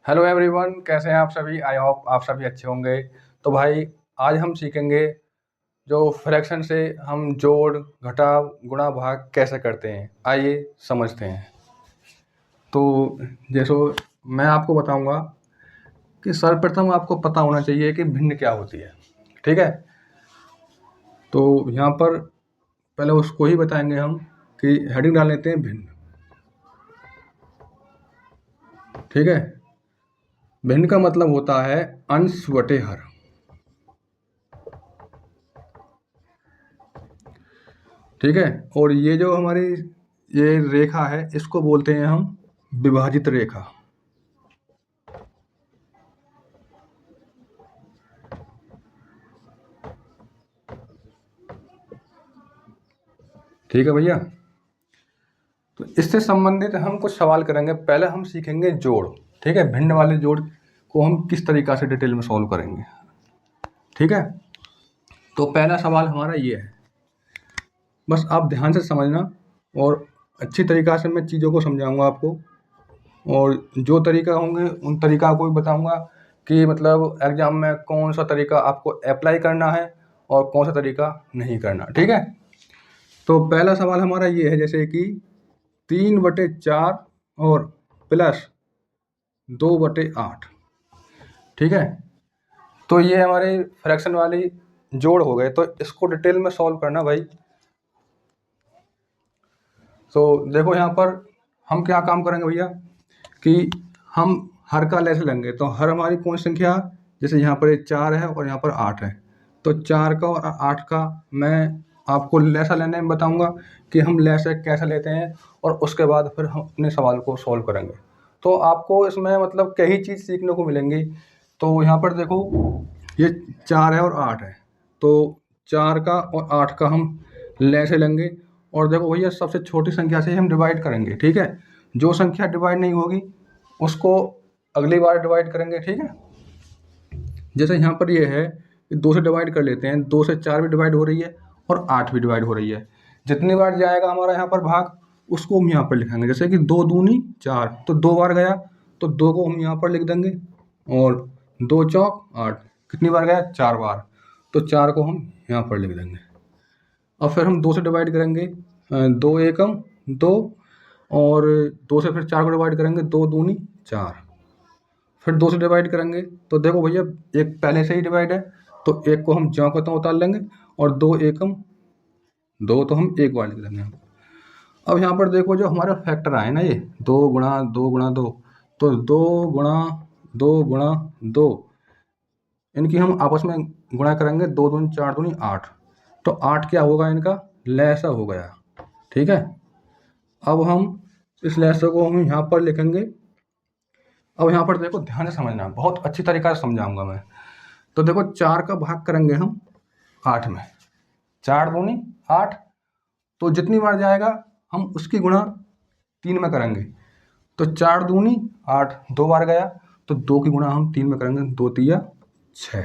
Hello everyone, कैसे हैं आप सभी। आई होप आप सभी अच्छे होंगे। तो भाई आज हम सीखेंगे जो फ्रैक्शन से हम जोड़ घटाव गुणा भाग कैसे करते हैं। आइए समझते हैं। तो जैसे मैं आपको बताऊंगा कि सर्वप्रथम आपको पता होना चाहिए कि भिन्न क्या होती है। ठीक है, तो यहाँ पर पहले उसको ही बताएंगे हम कि हेडिंग डाल लेते हैं भिन्न। ठीक है, भिन्न का मतलब होता है अंश बटे हर। ठीक है, और ये जो हमारी ये रेखा है इसको बोलते हैं हम विभाजित रेखा। ठीक है भैया, तो इससे संबंधित हम कुछ सवाल करेंगे। पहले हम सीखेंगे जोड़। ठीक है, भिन्न वाले जोड़ को हम किस तरीका से डिटेल में सॉल्व करेंगे। ठीक है, तो पहला सवाल हमारा ये है, बस आप ध्यान से समझना और अच्छी तरीक़ा से मैं चीज़ों को समझाऊंगा आपको, और जो तरीका होंगे उन तरीका को भी बताऊंगा कि मतलब एग्जाम में कौन सा तरीका आपको अप्लाई करना है और कौन सा तरीका नहीं करना। ठीक है, तो पहला सवाल हमारा ये है, जैसे कि 3/4 और प्लस 2/8। ठीक है, तो ये हमारे फ्रैक्शन वाली जोड़ हो गए। तो इसको डिटेल में सॉल्व करना भाई। तो देखो यहाँ पर हम क्या काम करेंगे भैया कि हम हर का लेस लेंगे। तो हर हमारी कौन सी संख्या, जैसे यहाँ पर 4 है और यहाँ पर 8 है, तो 4 का और 8 का मैं आपको लैसा लेने में बताऊंगा कि हम लैसा कैसे लेते हैं, और उसके बाद फिर हम अपने सवाल को सॉल्व करेंगे। तो आपको इसमें मतलब कई चीज़ सीखने को मिलेंगी। तो यहाँ पर देखो ये 4 है और 8 है, तो 4 का और 8 का हम लैसे लेंगे। और देखो भैया सबसे छोटी संख्या से ही हम डिवाइड करेंगे। ठीक है, जो संख्या डिवाइड नहीं होगी उसको अगली बार डिवाइड करेंगे। ठीक है, जैसे यहाँ पर ये है कि 2 से डिवाइड कर लेते हैं। 2 से 4 भी डिवाइड हो रही है और 8 भी डिवाइड हो रही है। जितनी बार जाएगा हमारा यहाँ पर भाग उसको हम यहाँ पर लिखेंगे। जैसे कि 2 दूनी 4, तो 2 बार गया तो 2 को हम यहाँ पर लिख देंगे, और 2 चौक 8, कितनी बार गया 4 बार, तो 4 को हम यहाँ पर लिख देंगे। और फिर हम 2 से डिवाइड करेंगे, 2 एकम 2, और 2 से फिर 4 को डिवाइड करेंगे, 2 दूनी 4। फिर 2 से डिवाइड करेंगे तो देखो भैया एक पहले से ही डिवाइड है, तो एक को हम ज्यों का त्यों उतार लेंगे, और 2 एकम 2 तो हम एक बार लिख देंगे। अब यहाँ पर देखो जो हमारे फैक्टर आए ना, ये 2 गुणा 2 गुणा 2, तो 2 गुणा 2 गुणा 2, इनकी हम आपस में गुणा करेंगे। 2 दूनी 4 दूनी 8, तो 8 क्या होगा इनका लैसा हो गया। ठीक है, अब हम इस लैसा को हम यहाँ पर लिखेंगे। अब यहाँ पर देखो ध्यान से समझना, बहुत अच्छी तरीक़ा से समझाऊंगा मैं। तो देखो 4 का भाग करेंगे हम 8 में, 4 दूनी 8, तो जितनी बार जाएगा हम उसकी गुणा 3 में करेंगे। तो 4 दूनी 8, 2 बार गया तो 2 की गुणा हम 3 में करेंगे, 2 तिया 6।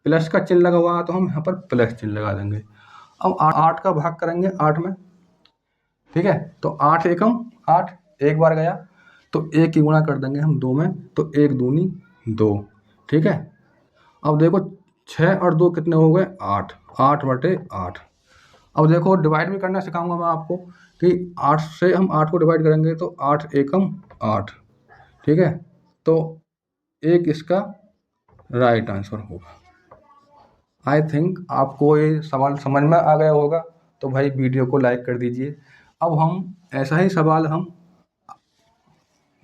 प्लस का चिन्ह लगा हुआ है तो हम यहाँ पर प्लस चिन्ह लगा देंगे। अब 8 का भाग करेंगे 8 में। ठीक है, तो 8 एकम 8, एक बार गया तो 1 की गुणा कर देंगे हम 2 में, तो 1 दूनी 2। ठीक है, अब देखो 6 और 2 कितने हो गए 8, 8/8। अब देखो डिवाइड भी करना सिखाऊंगा मैं आपको कि 8 से हम 8 को डिवाइड करेंगे तो 8 एकम 8। ठीक है, तो एक इसका राइट आंसर होगा। आई थिंक आपको ये सवाल समझ में आ गया होगा, तो भाई वीडियो को लाइक कर दीजिए। अब हम ऐसा ही सवाल हम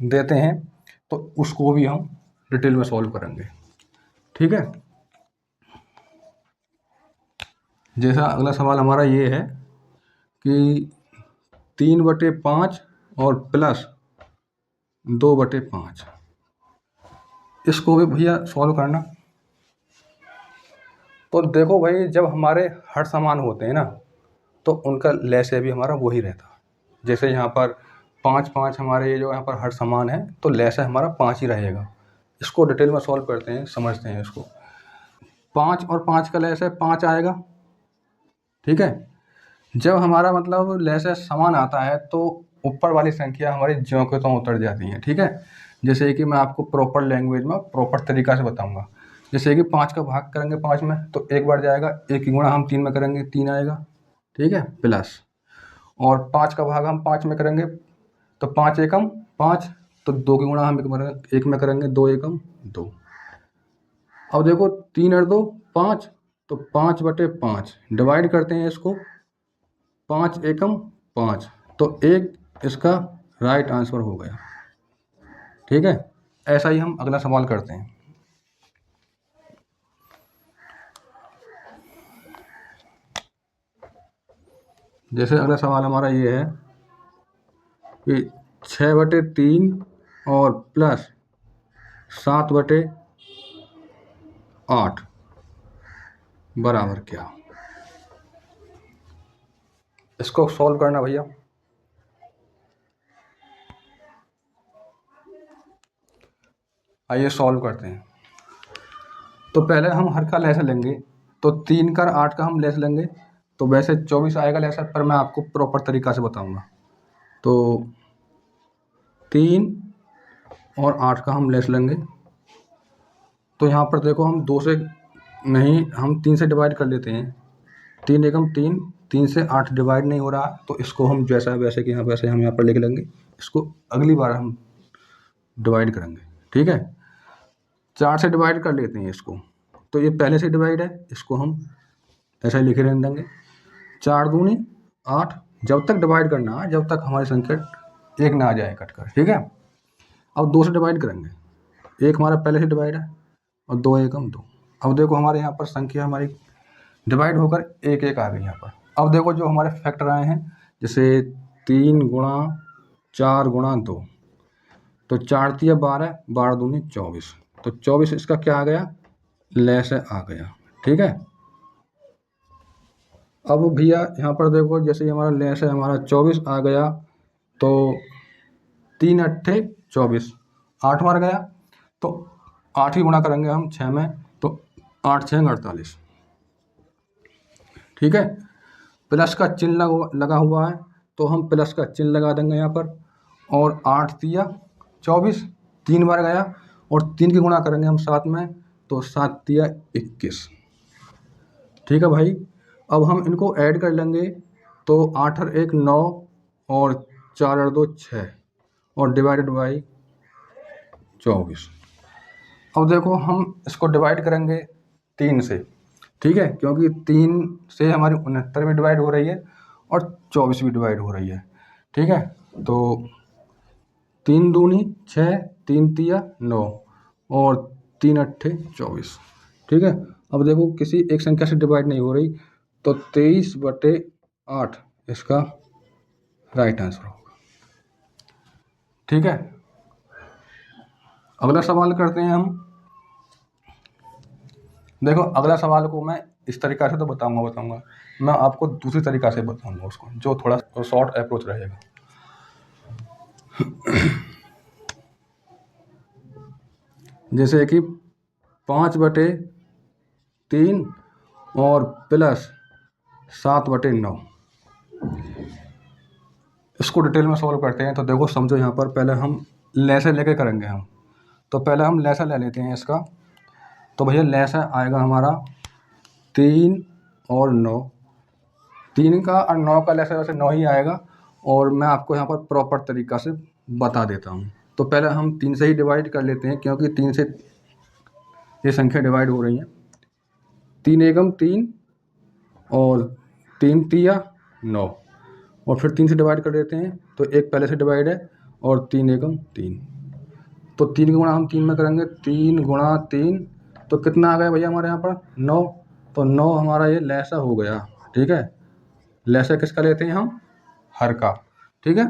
देते हैं तो उसको भी हम डिटेल में सॉल्व करेंगे। ठीक है, जैसा अगला सवाल हमारा ये है कि 3/5 और प्लस 2/5, इसको भी भैया सॉल्व करना। तो देखो भाई जब हमारे हर समान होते हैं ना तो उनका लैसे भी हमारा वही रहता है। जैसे यहाँ पर 5 5 हमारे ये जो यहाँ पर हर समान है तो लैसा हमारा 5 ही रहेगा। इसको डिटेल में सॉल्व करते हैं, समझते हैं इसको। 5 और 5 का लैसा 5 आएगा। ठीक है, जब हमारा मतलब लैसा समान आता है तो ऊपर वाली संख्या हमारी ज्यों के त्यों उतर जाती है। ठीक है, जैसे कि मैं आपको प्रॉपर लैंग्वेज में प्रॉपर तरीका से बताऊंगा। जैसे कि 5 का भाग करेंगे 5 में तो 1 बढ़ जाएगा, 1 की गुणा हम 3 में करेंगे 3 आएगा, ठीक है, प्लस, और 5 का भाग हम 5 में करेंगे तो 5 एकम 5, तो 2 की गुणा हम 1 में करेंगे 2 एकम 2। अब देखो 3 और 2 5, तो 5/5 डिवाइड करते हैं इसको, 5 एकम 5, तो 1 इसका राइट आंसर हो गया, ठीक है। ऐसा ही हम अगला सवाल करते हैं। जैसे अगला सवाल हमारा ये है कि 6/3 और प्लस 7/8 बराबर क्या। इसको सॉल्व करना भैया। आइए सॉल्व करते हैं। तो पहले हम हर का लैसा लेंगे, तो 3 का 8 का हम लेस लेंगे, तो वैसे 24 आएगा लैसा, पर मैं आपको प्रॉपर तरीका से बताऊंगा। तो 3 और 8 का हम लेस लेंगे, तो यहाँ पर देखो हम 2 से नहीं, हम 3 से डिवाइड कर लेते हैं। 3 एकम 3, 3 से 8 डिवाइड नहीं हो रहा, तो इसको हम जैसा वैसे कि यहाँ वैसे हम यहाँ पर लिख लेंगे। इसको अगली बार हम डिवाइड करेंगे, ठीक है। 4 से डिवाइड कर लेते हैं इसको, तो ये पहले से डिवाइड है, इसको हम ऐसा ही लिखे रहने देंगे। 4 दूनी 8, जब तक डिवाइड करना है जब तक हमारी संख्या 1 ना आ जाए कटकर, ठीक है। अब 2 से डिवाइड करेंगे, 1 हमारा पहले से डिवाइड है और 2 एकम 2। अब देखो हमारे यहाँ पर संख्या हमारी डिवाइड होकर 1 आ गई यहाँ पर। अब देखो जो हमारे फैक्टर आए हैं, जैसे 3 गुणा 4 गुणा 2, तो 4 तिया 12, 12 दूनी 24, तो 24 इसका क्या आ गया, लैस आ गया, ठीक है। अब भैया यहाँ पर देखो जैसे हमारा लैस है, हमारा 24 आ गया, तो 3 अट्ठे 24, 8 मार गया, तो 8 ही गुणा करेंगे हम 6 में, तो 8 6 48, ठीक है। प्लस का चिन्ह लगा हुआ है, तो हम प्लस का चिन्ह लगा देंगे यहाँ पर, और 8 तिया 24, 3 बार गया, और 3 की गुणा करेंगे हम 7 में, तो 7 तिया 21, ठीक है भाई। अब हम इनको ऐड कर लेंगे, तो 8 और 1 9, और 4 और 2 6, और डिवाइडेड बाई 24। अब देखो हम इसको डिवाइड करेंगे 3 से, ठीक है, क्योंकि 3 से हमारी 69 भी डिवाइड हो रही है और 24 भी डिवाइड हो रही है, ठीक है। तो 3 दूनी 6, 3 तिया 9, और 3 अट्ठे 24, ठीक है। अब देखो किसी एक संख्या से डिवाइड नहीं हो रही, तो 23/8 इसका राइट आंसर होगा, ठीक है। अगला सवाल करते हैं हम। देखो अगला सवाल को मैं इस तरीका से तो बताऊंगा, मैं आपको दूसरी तरीका से बताऊंगा उसको, जो थोड़ा शॉर्ट अप्रोच रहेगा। जैसे कि 5/3 और प्लस 7/9, इसको डिटेल में सॉल्व करते हैं। तो देखो समझो यहाँ पर पहले हम लैसे लेके करेंगे हम, तो पहले हम लैसा ले लेते हैं इसका। तो भैया लैसा आएगा हमारा 3 और 9, 3 का और 9 का लैसा वैसे 9 ही आएगा, और मैं आपको यहाँ पर प्रॉपर तरीका से बता देता हूँ। तो पहले हम 3 से ही डिवाइड कर लेते हैं, क्योंकि 3 से ये संख्या डिवाइड हो रही है। 3 एकम 3, और 3 तिया 9, और फिर 3 से डिवाइड कर देते हैं, तो 1 पहले से डिवाइड है, और 3 एकम 3, तो 3 की गुणा हम 3 में करेंगे, 3 गुणा 3, तो कितना आ गया भैया हमारे यहाँ पर 9, तो 9 हमारा ये लैसा हो गया, ठीक है। लैसा किसका लेते हैं हम, हर का, ठीक है।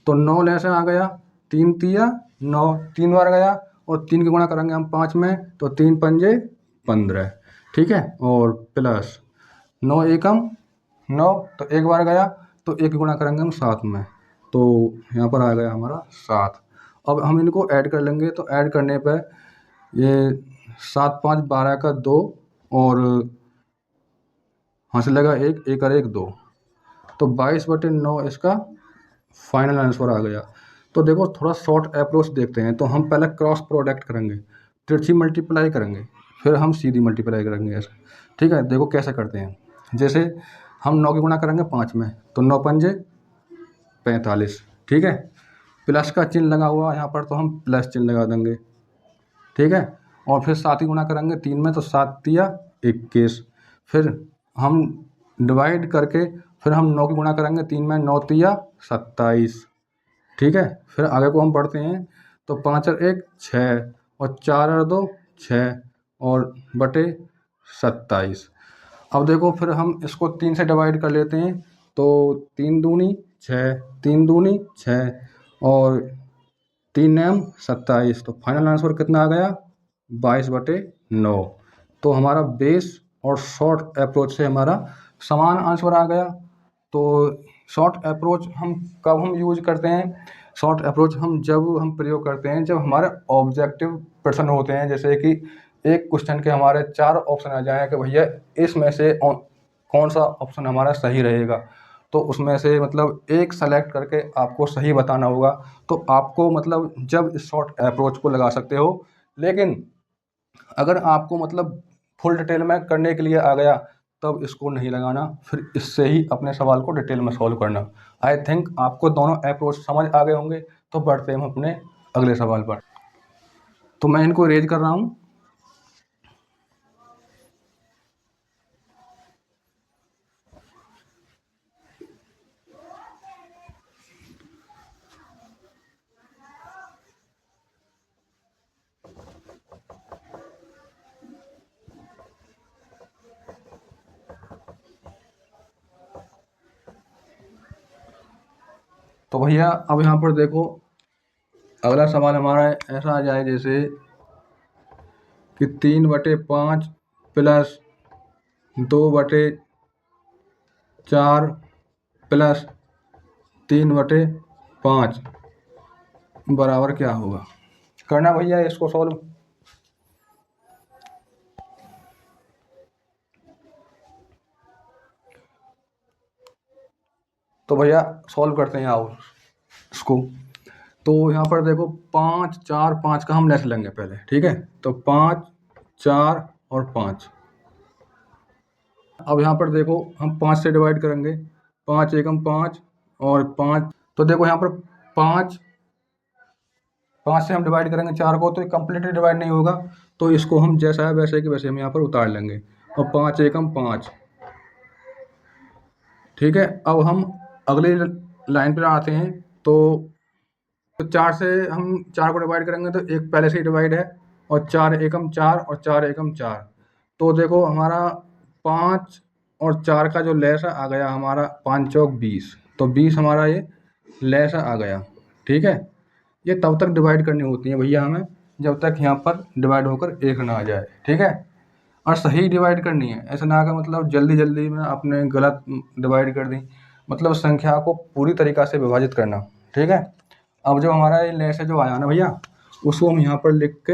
तो 9 लैसा आ गया, 3 तिया 9, 3 बार गया, और 3 की गुणा करेंगे हम 5 में, तो 3 पंजे 15, ठीक है, और प्लस 9 एकम 9, तो 1 बार गया, तो 1 की गुणा करेंगे हम 7 में, तो यहाँ पर आ गया हमारा 7। अब हम इनको ऐड कर लेंगे, तो ऐड करने पर ये 7 5 12 का 2, और हाँ से लगा 1, 1 और 1 2, तो 22/9 इसका फाइनल आंसर आ गया। तो देखो थोड़ा शॉर्ट अप्रोच देखते हैं। तो हम पहले क्रॉस प्रोडक्ट करेंगे, तिरछी मल्टीप्लाई करेंगे, फिर हम सीधी मल्टीप्लाई करेंगे ऐसे। ठीक है, देखो कैसे करते हैं। जैसे हम 9 की गुणा करेंगे 5 में, तो 9 पंजे 45। ठीक है, प्लस का चिन्ह लगा हुआ यहाँ पर, तो हम प्लस चिन्ह लगा देंगे। ठीक है, और फिर 7 की गुणा करेंगे 3 में, तो 7 तिया 21। फिर हम डिवाइड करके फिर हम 9 की गुणा करेंगे 3 में, 9 तिया 27। ठीक है, फिर आगे को हम बढ़ते हैं। तो 5 और 1 6, और 4 और 2 6, और बटे 27। अब देखो फिर हम इसको 3 से डिवाइड कर लेते हैं। तो 3 दूनी 6, 3 दूनी 6, और 3 एम 27। तो फाइनल आंसर कितना आ गया? 22/9। तो हमारा बेस और शॉर्ट अप्रोच से हमारा समान आंसर आ गया। तो शॉर्ट अप्रोच हम कब हम यूज करते हैं? शॉर्ट अप्रोच जब हम प्रयोग करते हैं जब हमारे ऑब्जेक्टिव प्रश्न होते हैं। जैसे कि एक क्वेश्चन के हमारे 4 ऑप्शन आ जाएं कि भैया इसमें से कौन सा ऑप्शन हमारा सही रहेगा, तो उसमें से मतलब एक सेलेक्ट करके आपको सही बताना होगा। तो आपको मतलब जब इस शॉर्ट अप्रोच को लगा सकते हो। लेकिन अगर आपको मतलब फुल डिटेल में करने के लिए आ गया, तब इसको नहीं लगाना, फिर इससे ही अपने सवाल को डिटेल में सॉल्व करना। आई थिंक आपको दोनों अप्रोच समझ आ गए होंगे। तो बढ़ते हैं हम अपने अगले सवाल पर। तो मैं इनको रेज कर रहा हूँ। तो भैया अब यहाँ पर देखो, अगला सवाल हमारा ऐसा आ जाए जैसे कि 3/5 प्लस 2/4 प्लस 3/5 बराबर क्या होगा? करना भैया इसको सॉल्व। तो भैया सॉल्व करते हैं आओ इसको। तो यहाँ पर देखो 5 4 5 का हम लेस लेंगे पहले। ठीक है, तो 5 4 और 5। अब यहाँ पर देखो हम 5 से डिवाइड करेंगे, 5 एकम 5 और 5। तो देखो यहाँ पर 5 से हम डिवाइड करेंगे 4 को, तो कंप्लीटली डिवाइड नहीं होगा। तो इसको हम जैसा है वैसे कि वैसे हम यहाँ पर उतार लेंगे, और 5 एकम 5। ठीक है, अब हम अगली लाइन पर आते हैं। तो 4 से हम 4 को डिवाइड करेंगे, तो एक पहले से ही डिवाइड है, और 4 एकम 4 और 4 एकम 4। तो देखो हमारा 5 और 4 का जो लेस आ गया हमारा 5 चौक 20। तो 20 हमारा ये लेस आ गया। ठीक है, ये तब तक डिवाइड करनी होती है भैया हमें जब तक यहाँ पर डिवाइड होकर 1 ना आ जाए। ठीक है, और सही डिवाइड करनी है, ऐसा ना कि मतलब जल्दी जल्दी में आपने गलत डिवाइड कर दी। मतलब संख्या को पूरी तरीक़ा से विभाजित करना। ठीक है, अब जो हमारा ये लेस है जो आया ना भैया, उसको हम यहाँ पर लिख के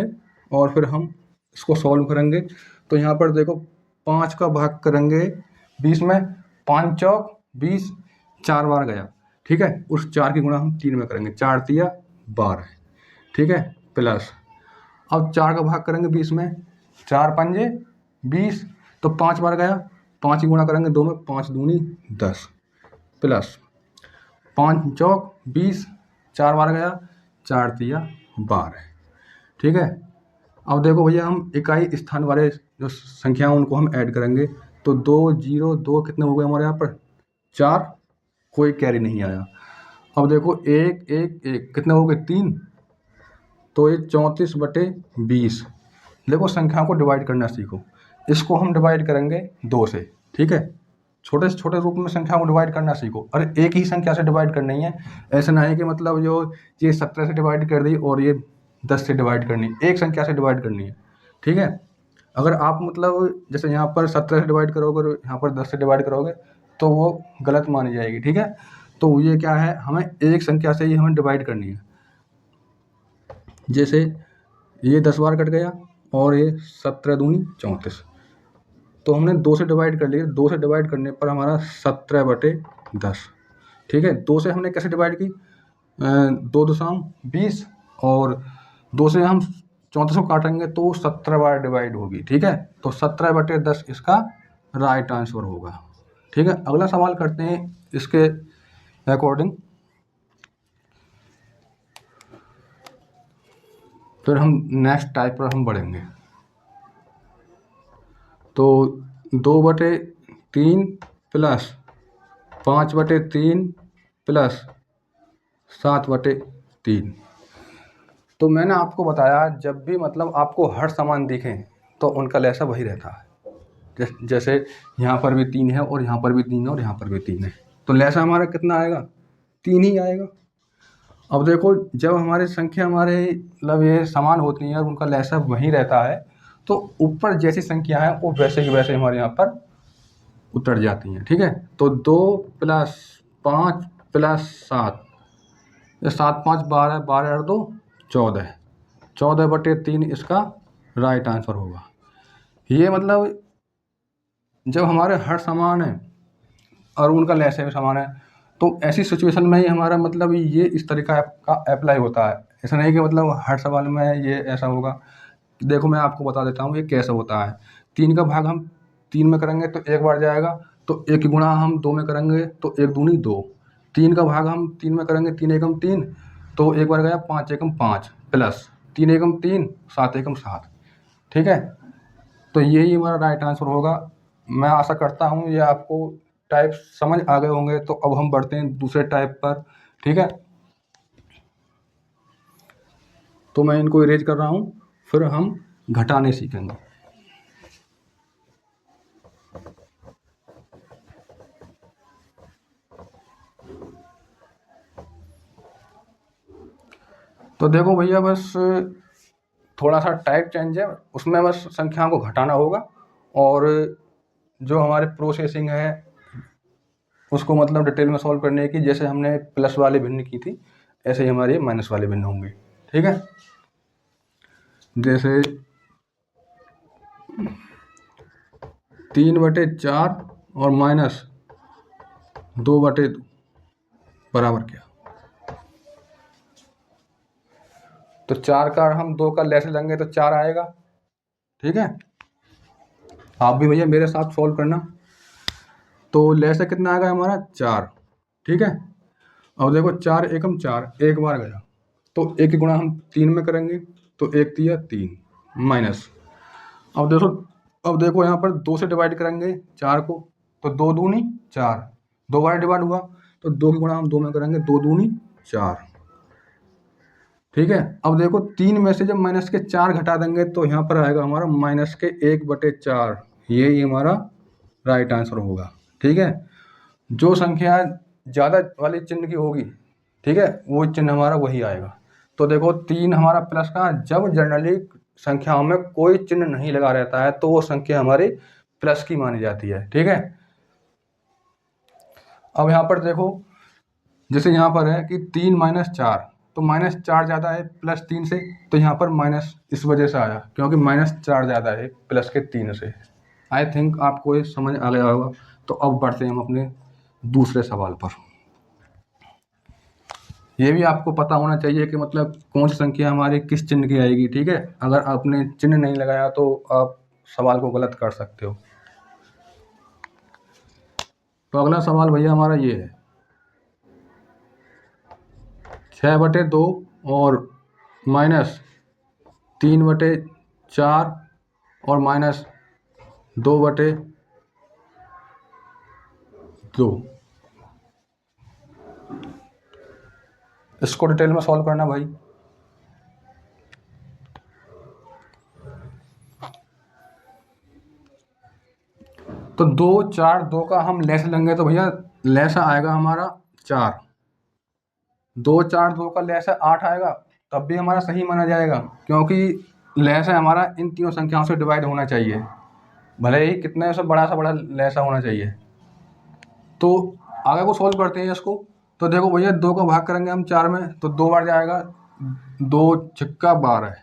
और फिर हम इसको सॉल्व करेंगे। तो यहाँ पर देखो 5 का भाग करेंगे 20 में, 5 चौक 20 4 बार गया। ठीक है, उस 4 की गुणा हम 3 में करेंगे, 4 तिया 12। ठीक है, प्लस अब 4 का भाग करेंगे 20 में, 4 पंजे 20, तो 5 बार गया, 5 की गुणा करेंगे 2 में, 5 दूनी 10, प्लस 5 चौक 20 4 बार गया, 4 तिया 12। ठीक है, अब देखो भैया हम इकाई स्थान वाले जो संख्या उनको हम ऐड करेंगे। तो 2 0 2 कितने हो गए हमारे यहाँ पर? 4, कोई कैरी नहीं आया। अब देखो 1 1 1 कितने हो गए? 3। तो ये 34/20। देखो संख्या को डिवाइड करना सीखो। इसको हम डिवाइड करेंगे 2 से। ठीक है, छोटे से छोटे रूप में संख्या को डिवाइड करना सीखो। अरे एक ही संख्या से डिवाइड करनी है, ऐसा नहीं कि मतलब जो ये 17 से डिवाइड कर दी और ये 10 से डिवाइड करनी, एक संख्या से डिवाइड करनी है। ठीक है, अगर आप मतलब जैसे यहाँ पर 17 से डिवाइड करोगे और यहाँ पर 10 से डिवाइड करोगे तो वो गलत मानी जाएगी। ठीक है, तो ये क्या है, हमें एक संख्या से ही हमें डिवाइड करनी है। जैसे ये 10 बार कट गया और ये 17 दूनी 34। तो हमने 2 से डिवाइड कर लिया, 2 से डिवाइड करने पर हमारा 17/10। ठीक है, 2 से हमने कैसे डिवाइड की? दो दशम 20 और 2 से हम 34 को काटेंगे तो 17 बार डिवाइड होगी। ठीक है, तो 17/10 इसका राइट आंसर होगा। ठीक है, अगला सवाल करते हैं इसके अकॉर्डिंग। फिर हम नेक्स्ट टाइप पर हम बढ़ेंगे। तो 2/3 प्लस 5/3 प्लस 7/3। तो मैंने आपको बताया जब भी मतलब आपको हर समान दिखें तो उनका लैसा वही रहता है। जैसे यहाँ पर भी 3 है और यहाँ पर भी 3 है और यहाँ पर भी 3 है, तो लैसा हमारा कितना आएगा? 3 ही आएगा। अब देखो, जब हमारी संख्या हमारे मतलब ये समान होती हैं और उनका लैसा वही रहता है, तो ऊपर जैसी संख्या है वो वैसे ही वैसे हमारे यहाँ पर उतर जाती हैं। ठीक है, तो 2 + 5 + 7, 7 5 12, 12 और 2 14, 14/3 इसका राइट आंसर होगा। ये मतलब जब हमारे हर समान है और उनका लैसा भी समान है, तो ऐसी सिचुएशन में ही हमारा मतलब ये इस तरीका का अप्लाई होता है। ऐसा नहीं कि मतलब हर सवाल में ये ऐसा होगा। देखो मैं आपको बता देता हूँ ये कैसे होता है। 3 का भाग हम 3 में करेंगे तो 1 बार जाएगा, तो 1 की गुणा हम 2 में करेंगे तो 1 दूनी 2। 3 का भाग हम 3 में करेंगे, 3 एकम 3, तो 1 बार गया, 5 एकम 5 प्लस 3 एकम 3, 7 एकम 7। ठीक है, तो यही हमारा राइट आंसर होगा। मैं आशा करता हूँ ये आपको टाइप समझ आ गए होंगे। तो अब हम बढ़ते हैं दूसरे टाइप पर। ठीक है, तो मैं इनको इरेज कर रहा हूँ, फिर हम घटाने सीखेंगे। तो देखो भैया, बस थोड़ा सा टाइप चेंज है, उसमें बस संख्याओं को घटाना होगा और जो हमारे प्रोसेसिंग है उसको मतलब डिटेल में सॉल्व करने की, जैसे हमने प्लस वाले भिन्न की थी ऐसे ही हमारे माइनस वाले भिन्न होंगे। ठीक है, जैसे 3/4 और -2/2 बराबर क्या? तो 4 का हम 2 का लैस लेंगे तो 4 आएगा। ठीक है, आप भी भैया मेरे साथ सॉल्व करना। तो लैस कितना आएगा हमारा? 4। ठीक है, अब देखो 4 एकम 4, एक बार गया, तो 1 की गुणा हम 3 में करेंगे तो 1 तिया 3 माइनस। अब देखो यहाँ पर 2 से डिवाइड करेंगे 4 को, तो 2 दूनी 4, 2 बार डिवाइड हुआ, तो 2 की गुणा हम 2 में करेंगे, 2 दूनी 4। ठीक है, अब देखो 3 में से जब माइनस के 4 घटा देंगे तो यहाँ पर आएगा हमारा -1/4। यही हमारा राइट आंसर होगा। ठीक है, जो संख्या ज़्यादा वाली चिन्ह की होगी, ठीक है, वो चिन्ह हमारा वही आएगा। तो देखो 3 हमारा प्लस का, जब जनरली संख्याओं में कोई चिन्ह नहीं लगा रहता है तो वो संख्या हमारी प्लस की मानी जाती है। ठीक है, अब यहाँ पर देखो, जैसे यहाँ पर है कि 3 - 4, तो -4 ज़्यादा है +3 से, तो यहाँ पर माइनस इस वजह से आया क्योंकि -4 ज़्यादा है प्लस के 3 से। आई थिंक आपको ये समझ आ गया होगा। तो अब बढ़ते हैं हम अपने दूसरे सवाल पर। ये भी आपको पता होना चाहिए कि मतलब कौन सी संख्या हमारी किस चिन्ह की आएगी। ठीक है, अगर आपने चिन्ह नहीं लगाया तो आप सवाल को गलत कर सकते हो। तो अगला सवाल भैया हमारा ये है, 6/2 और -3/4 और -2/2। इसको डिटेल में सॉल्व करना भाई। तो 2 4 2 का हम लैस लेंगे तो भैया लैसा आएगा हमारा 4। 2 4 2 का लैसा 8 आएगा, तब भी हमारा सही माना जाएगा क्योंकि लैसा हमारा इन तीनों संख्याओं से डिवाइड होना चाहिए, भले ही कितने से बड़ा लैसा होना चाहिए। तो आगे को सॉल्व करते हैं इसको। तो देखो भैया 2 का भाग करेंगे हम 4 में तो 2 बार जाएगा, 2 छक्का 12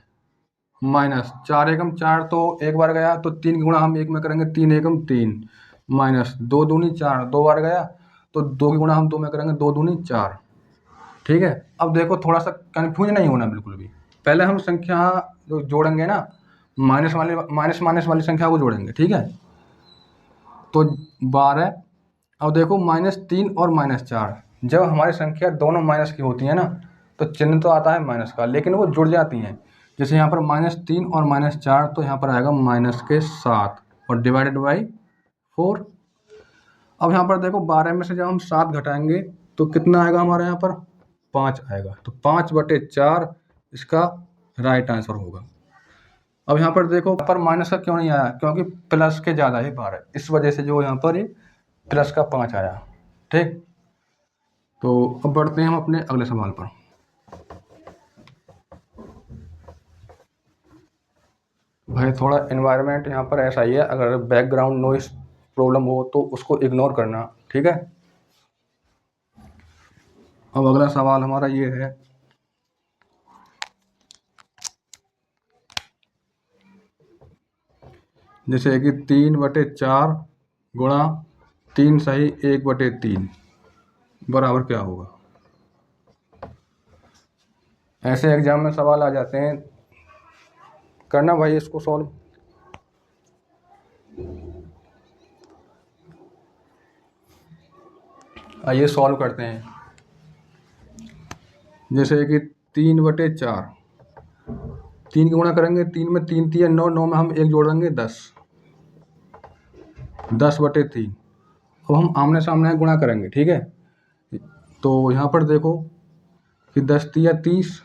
माइनस 4 एकम 4, तो 1 बार गया, तो 3 की गुणा हम 1 में करेंगे, 3 एकम 3 माइनस 2 दूनी 4, 2 बार गया, तो 2 की गुणा हम 2 में करेंगे, 2 दूनी 4 ठीक है। अब देखो थोड़ा सा कन्फ्यूज नहीं होना बिल्कुल भी। पहले हम संख्या जो जोड़ेंगे ना, माइनस माइनस वाली संख्या को जोड़ेंगे, ठीक है। तो 12। अब देखो -3 और -4, जब हमारी संख्या दोनों माइनस की होती है ना, तो चिन्ह तो आता है माइनस का, लेकिन वो जुड़ जाती हैं। जैसे यहाँ पर -3 और -4, तो यहाँ पर आएगा -7 और डिवाइडेड बाई 4। अब यहाँ पर देखो 12 में से जब हम 7 घटाएंगे तो कितना आएगा हमारे यहाँ पर, 5 आएगा। तो 5/4 इसका राइट आंसर होगा। अब यहाँ पर देखो पर माइनस का क्यों नहीं आया, क्योंकि प्लस के ज़्यादा है 12, इस वजह से जो यहाँ पर ये प्लस का 5 आया। ठीक, तो अब बढ़ते हैं हम अपने अगले सवाल पर। भाई थोड़ा एनवायरनमेंट यहाँ पर ऐसा ही है, अगर बैकग्राउंड नॉइस प्रॉब्लम हो तो उसको इग्नोर करना, ठीक है। अब अगला सवाल हमारा ये है, जैसे कि 3/4 गुणा 3 सही 1/3 बराबर क्या होगा। ऐसे एग्जाम में सवाल आ जाते हैं, करना भाई इसको सॉल्व। आइए सॉल्व करते हैं। जैसे कि 3/4, 3 की गुणा करेंगे, 3 में 3 3 9, 9 में हम 1 जोड़ेंगे 10, 10/3। अब हम आमने सामने गुणा करेंगे, ठीक है। तो यहाँ पर देखो कि 10 तिया 30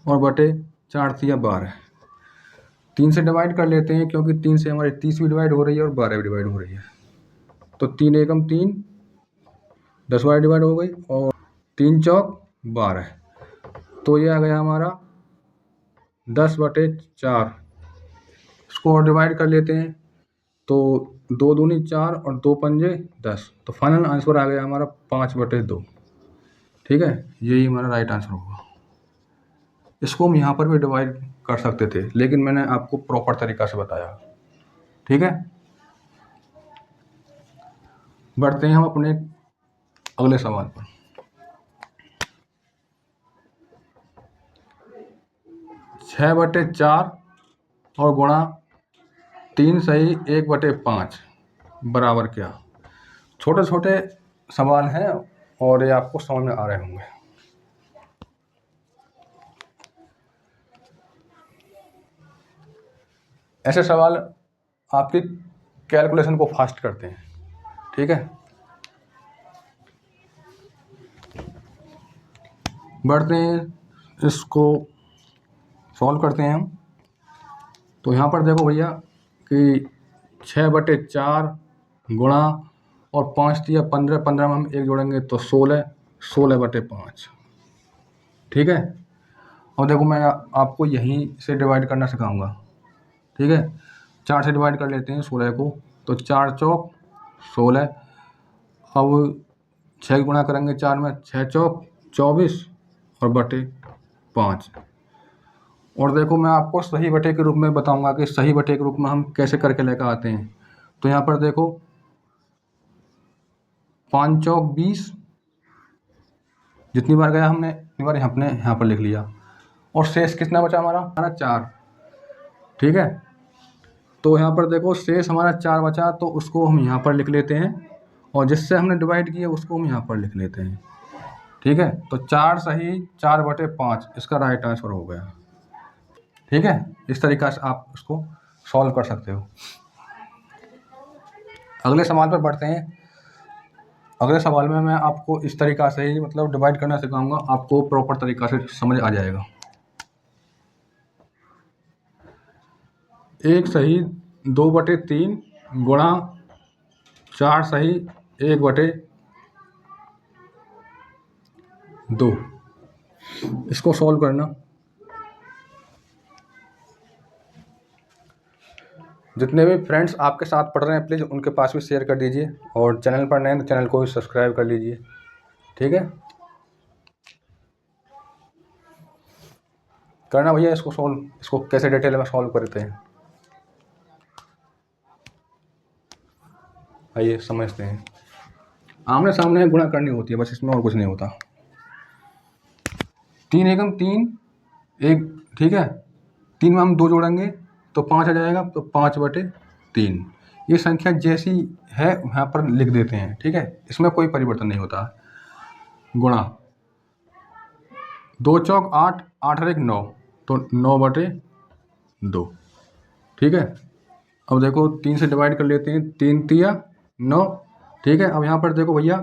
और बटे 4 तिया 12, 3 से डिवाइड कर लेते हैं, क्योंकि 3 से हमारी 30 भी डिवाइड हो रही है और 12 भी डिवाइड हो रही है। तो 3 एकम 3, 10 बार डिवाइड हो गई, और 3 चौक 12, तो ये आ गया हमारा 10/4। इसको और डिवाइड कर लेते हैं, तो 2 दूनी 4 और 2 पंजे 10, तो फाइनल आंसर आ गया हमारा 5/2। ठीक है, यही हमारा राइट आंसर होगा। इसको हम यहाँ पर भी डिवाइड कर सकते थे, लेकिन मैंने आपको प्रॉपर तरीका से बताया, ठीक है। बढ़ते हैं हम अपने अगले सवाल पर। छः बटे 4 और गुणा 3 सही 1/5 बराबर क्या। छोटे छोटे सवाल हैं और ये आपको समझ में आ रहे होंगे। ऐसे सवाल आपकी कैलकुलेशन को फास्ट करते हैं, ठीक है। बढ़ते हैं, इसको सॉल्व करते हैं हम। तो यहाँ पर देखो भैया कि 6/4 गुणा और 5 तिया 15, 15 में हम 1 जोड़ेंगे तो 16, 16/5, ठीक है। और देखो मैं आपको यहीं से डिवाइड करना सिखाऊंगा, ठीक है। 4 से डिवाइड कर लेते हैं 16 को, तो 4 चौक 16। अब 6 गुणा करेंगे 4 में, 6 चौक 24 और बटे 5। और देखो मैं आपको सही बटे के रूप में बताऊंगा कि सही बटे के रूप में हम कैसे करके लेकर आते हैं। तो यहाँ पर देखो 5 चौक 20, जितनी बार गया हमने उतनी बार हमने यहाँ पर लिख लिया, और शेष कितना बचा हमारा 4, ठीक है। तो यहाँ पर देखो शेष हमारा 4 बचा, तो उसको हम यहाँ पर लिख लेते हैं, और जिससे हमने डिवाइड किया उसको हम यहाँ पर लिख लेते हैं, ठीक है। तो 4 सही 4/5 इसका राइट आंसर हो गया, ठीक है। इस तरीक़ा से आप उसको सॉल्व कर सकते हो। अगले सवाल पर बढ़ते हैं। अगले सवाल में मैं आपको इस तरीक़ा से ही मतलब डिवाइड करना सिखाऊंगा, आपको प्रॉपर तरीक़ा से समझ आ जाएगा। 1 सही 2/3 गुणा 4 सही 1/2, इसको सॉल्व करना। जितने भी फ्रेंड्स आपके साथ पढ़ रहे हैं प्लीज़ उनके पास भी शेयर कर दीजिए, और चैनल पर नए हैं तो चैनल को भी सब्सक्राइब कर लीजिए, ठीक है। करना भैया इसको सॉल्व, इसको कैसे डिटेल में सॉल्व करते हैं आइए समझते हैं। आमने सामने गुणा करनी होती है बस, इसमें और कुछ नहीं होता। 3 एकम 3 एक, ठीक है, 3 में हम 2 जोड़ेंगे तो 5 आ जाएगा, तो 5/3। ये संख्या जैसी है यहाँ पर लिख देते हैं, ठीक है, इसमें कोई परिवर्तन नहीं होता। गुणा 2 चौक 8, 8 और 1 9, तो 9/2, ठीक है। अब देखो 3 से डिवाइड कर लेते हैं, 3 तिया 9, ठीक है। अब यहाँ पर देखो भैया,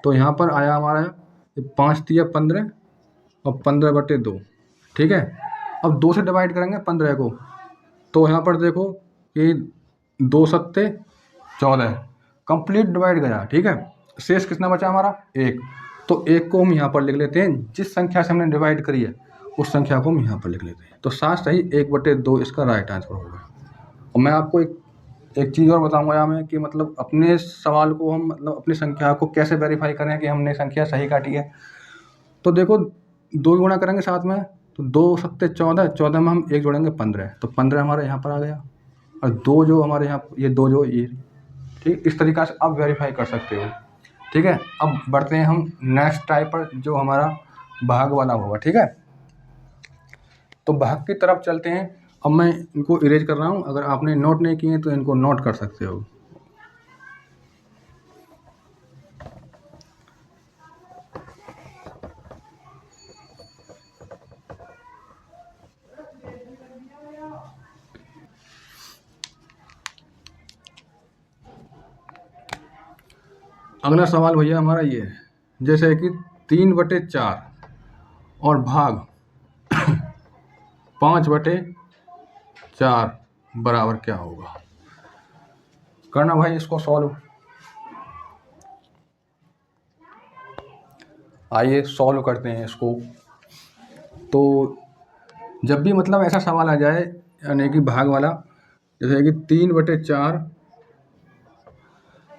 तो यहाँ पर आया हमारा 5 तिया 15 और 15/2, ठीक है। अब 2 से डिवाइड करेंगे 15 को, तो यहाँ पर देखो कि 2 सत्ते 14, कंप्लीट डिवाइड गया, ठीक है। शेष कितना बचा हमारा 1, तो 1 को हम यहाँ पर लिख लेते हैं, जिस संख्या से हमने डिवाइड करी है उस संख्या को हम यहाँ पर लिख लेते हैं। तो 7 सही 1/2 इसका राइट आंसर होगा। और मैं आपको एक चीज़ और बताऊंगा यहाँ में कि मतलब अपने सवाल को हम मतलब अपनी संख्या को कैसे वेरीफाई करें कि हमने संख्या सही काटी है। तो देखो 2 गुणा करेंगे साथ में, तो 2 सत्ते 14, 14 में हम 1 जोड़ेंगे 15, तो 15 हमारे यहाँ पर आ गया। और 2 जो हमारे यहाँ, ये 2 जो ये, ठीक, इस तरीक़ा से आप वेरीफाई कर सकते हो, ठीक है। अब बढ़ते हैं हम नेक्स्ट टाइप पर, जो हमारा भाग वाला होगा, ठीक है। तो भाग की तरफ चलते हैं। अब मैं इनको इरेज कर रहा हूँ, अगर आपने नोट नहीं किए तो इनको नोट कर सकते हो। अगला सवाल भैया हमारा ये है, जैसे कि 3/4 और भाग 5/4 बराबर क्या होगा। करना भाई इसको सॉल्व। आइए सॉल्व करते हैं इसको। तो जब भी मतलब ऐसा सवाल आ जाए, यानी कि भाग वाला, जैसे कि 3/4,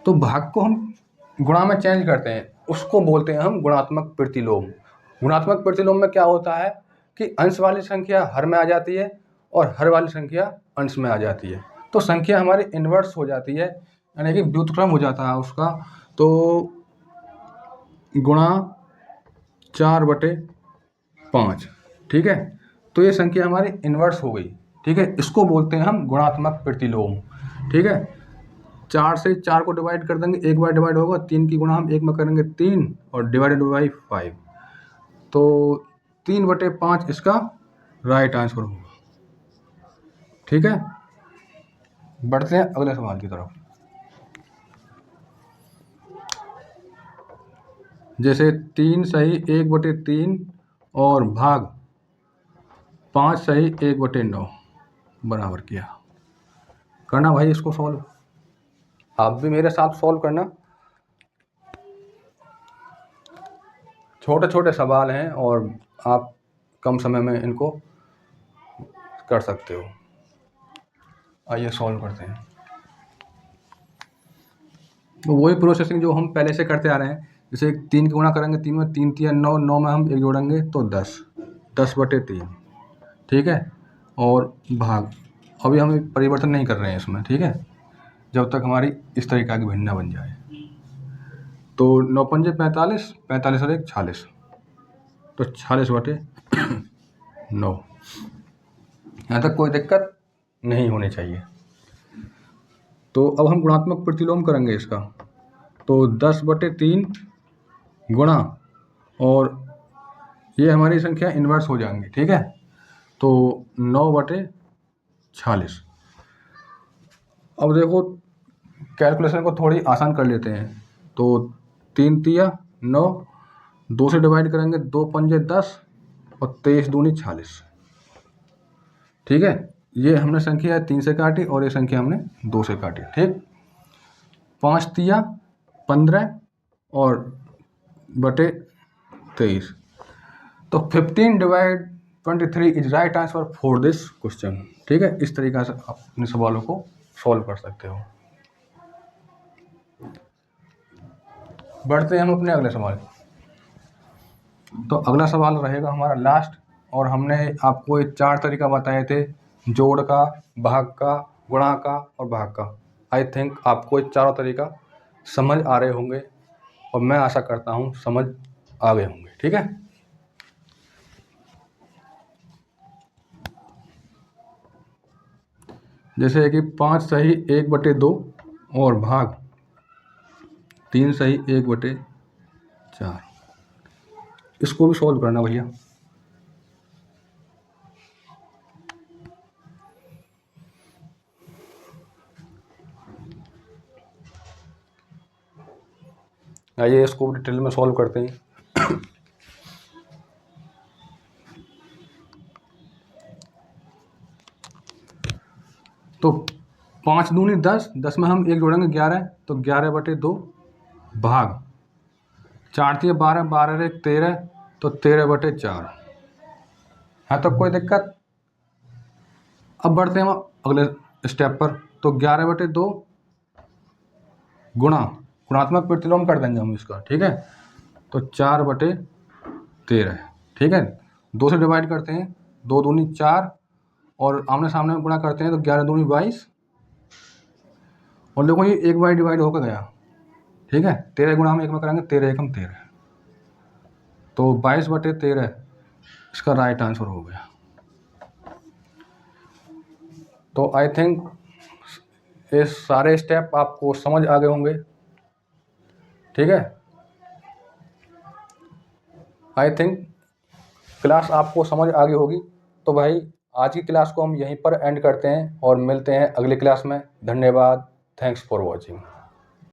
तो भाग को हम गुणा में चेंज करते हैं, उसको बोलते हैं हम गुणात्मक प्रतिलोम। गुणात्मक प्रतिलोम में क्या होता है कि अंश वाली संख्या हर में आ जाती है और हर वाली संख्या अंश में आ जाती है, तो संख्या हमारी इन्वर्स हो जाती है, यानी कि व्युत्क्रम हो जाता है उसका। तो गुणा 4/5, ठीक है, तो ये संख्या हमारी इन्वर्स हो गई, ठीक है। इसको बोलते हैं हम गुणात्मक प्रतिलोम, ठीक है। 4 से 4 को डिवाइड कर देंगे, 1 बार डिवाइड होगा, 3 की गुणा हम 1 में करेंगे 3 और डिवाइडेड बाई 5, तो 3/5 इसका राइट आंसर होगा, ठीक है। बढ़ते हैं अगले सवाल की तरफ। जैसे 3 सही 1/3 और भाग 5 सही 1/9 बराबर किया। करना भाई इसको सॉल्व, आप भी मेरे साथ सॉल्व करना। छोटे छोटे सवाल हैं और आप कम समय में इनको कर सकते हो। आइए सॉल्व करते हैं। तो वही प्रोसेसिंग जो हम पहले से करते आ रहे हैं, जैसे 3 की गुणा करेंगे, 3 में 3 तिया 9, 9 में हम 1 जोड़ेंगे तो 10, 10/3, ठीक है। और भाग अभी हम परिवर्तन नहीं कर रहे हैं इसमें, ठीक है, जब तक हमारी इस तरीक़ा की भिन्ना बन जाए। तो 9 पंजे 45, 45 और 1 46, तो 46/9। यहाँ तक कोई दिक्कत नहीं होनी चाहिए। तो अब हम गुणात्मक प्रतिलोम करेंगे इसका, तो 10/3 गुणा, और ये हमारी संख्या इन्वर्स हो जाएंगी, ठीक है, तो 9/46। अब देखो कैलकुलेशन को थोड़ी आसान कर लेते हैं, तो 3 तिया 9, 2 से डिवाइड करेंगे, 2 पंजे 10 और 23 दूनी 46, ठीक है। ये हमने संख्या 3 से काटी और ये संख्या हमने 2 से काटी, ठीक। 5 तिया 15 और बटे 23, तो 15/23 is right answer for this question, ठीक है। इस तरीक़ा से आप अपने सवालों को सॉल्व कर सकते हो। बढ़ते हैं हम अपने अगले सवाल। तो अगला सवाल रहेगा हमारा लास्ट, और हमने आपको ये 4 तरीका बताए थे, जोड़ का, भाग का, गुणा का और भाग का। आई थिंक आपको ये चारों तरीका समझ आ रहे होंगे और मैं आशा करता हूँ समझ आ गए होंगे, ठीक है। जैसे कि 5 सही 1/2 और भाग 3 सही 1/4, इसको भी सॉल्व करना भैया। आइए इसको डिटेल में सॉल्व करते हैं। तो 5 दूनी 10, 10 में हम 1 जोड़ेंगे 11, तो 11/2 भाग 4 3 12, 12 1 13, तो 13/4। हाँ, तो कोई दिक्कत? अब बढ़ते हैं हम अगले स्टेप पर। तो 11/2 गुणात्मक प्रतिलोम कर देंगे हम इसका, ठीक है। तो 4/13, ठीक है। 2 से डिवाइड करते हैं, 2 दूनी 4, और आमने सामने में गुणा करते हैं तो 11 दूनी 22, और देखो ये 1 बाई डिवाइड होकर गया, ठीक है। 13 गुणा हम 1 में करेंगे, 13 एकम 13, तो 22/13 इसका राइट आंसर हो गया। तो आई थिंक ये सारे स्टेप आपको समझ आ गए होंगे, ठीक है। आई थिंक क्लास आपको समझ आ गई होगी। तो भाई आज की क्लास को हम यहीं पर एंड करते हैं और मिलते हैं अगली क्लास में। धन्यवाद। Thanks for watching.